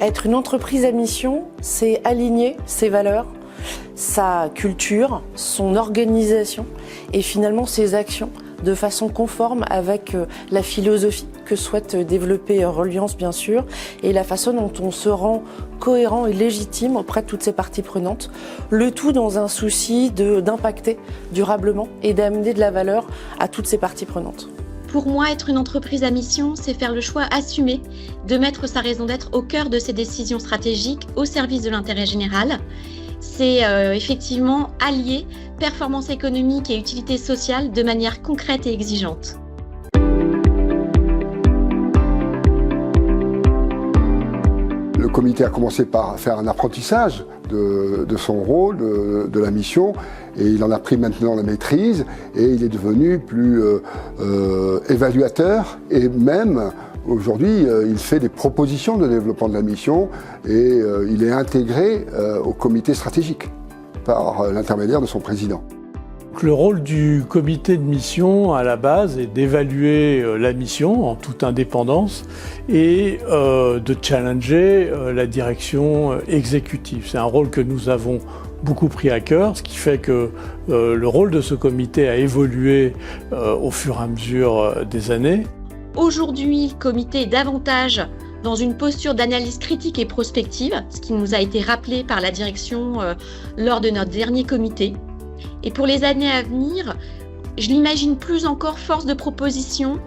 Être une entreprise à mission, c'est aligner ses valeurs, sa culture, son organisation et finalement ses actions de façon conforme avec la philosophie que souhaite développer Reliance bien sûr et la façon dont on se rend cohérent et légitime auprès de toutes ces parties prenantes, le tout dans un souci d'impacter durablement et d'amener de la valeur à toutes ces parties prenantes. Pour moi, être une entreprise à mission, c'est faire le choix assumé de mettre sa raison d'être au cœur de ses décisions stratégiques au service de l'intérêt général. C'est effectivement allier performance économique et utilité sociale de manière concrète et exigeante. Le comité a commencé par faire un apprentissage de son rôle, de la mission, et il en a pris maintenant la maîtrise, et il est devenu plus évaluateur, et même aujourd'hui il fait des propositions de développement de la mission, et il est intégré au comité stratégique par l'intermédiaire de son président. Le rôle du comité de mission à la base est d'évaluer la mission en toute indépendance et de challenger la direction exécutive. C'est un rôle que nous avons beaucoup pris à cœur, ce qui fait que le rôle de ce comité a évolué au fur et à mesure des années. Aujourd'hui, le comité est davantage dans une posture d'analyse critique et prospective, ce qui nous a été rappelé par la direction lors de notre dernier comité. Et pour les années à venir, je l'imagine plus encore force de proposition,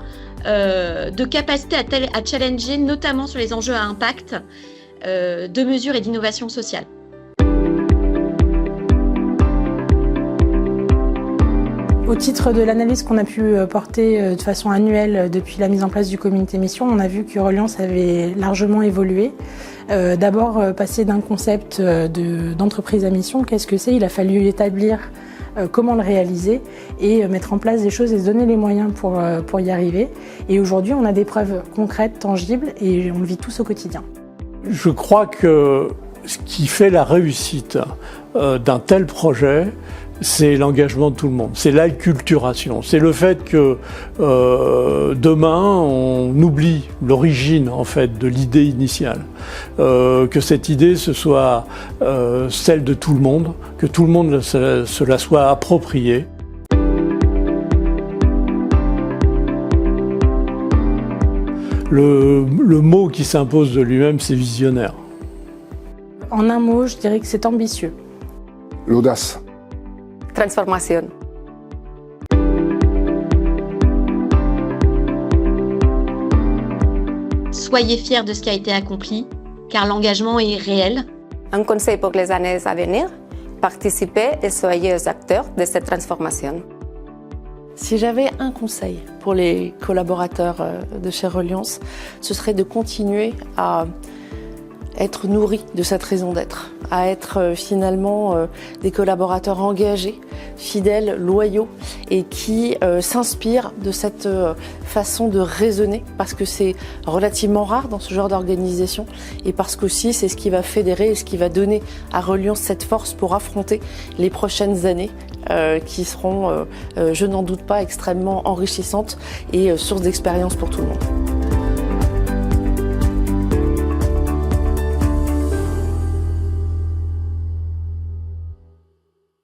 de capacité à challenger, notamment sur les enjeux à impact, de mesures et d'innovation sociale. Au titre de l'analyse qu'on a pu porter de façon annuelle depuis la mise en place du comité mission, on a vu que Reliance avait largement évolué. D'abord, passer d'un concept d'entreprise à mission, qu'est-ce que c'est? Il a fallu établir comment le réaliser et mettre en place des choses et se donner les moyens pour y arriver. Et aujourd'hui, on a des preuves concrètes, tangibles et on le vit tous au quotidien. Je crois que ce qui fait la réussite d'un tel projet, c'est l'engagement de tout le monde, c'est l'acculturation, c'est le fait que demain on oublie l'origine en fait de l'idée initiale, que cette idée ce soit celle de tout le monde, que tout le monde se la soit appropriée. Le mot qui s'impose de lui-même, c'est visionnaire. En un mot, je dirais que c'est ambitieux. L'audace. Transformación. Soyez fiers de ce qui a été accompli, car l'engagement est réel. Un conseil pour les années à venir, participez et soyez les acteurs de cette transformation. Si j'avais un conseil pour les collaborateurs de chez Reliance, ce serait de continuer à être nourris de cette raison d'être, à être finalement des collaborateurs engagés, fidèles, loyaux et qui s'inspirent de cette façon de raisonner parce que c'est relativement rare dans ce genre d'organisation et parce qu'aussi c'est ce qui va fédérer et ce qui va donner à Reliance cette force pour affronter les prochaines années qui seront, je n'en doute pas, extrêmement enrichissantes et source d'expérience pour tout le monde.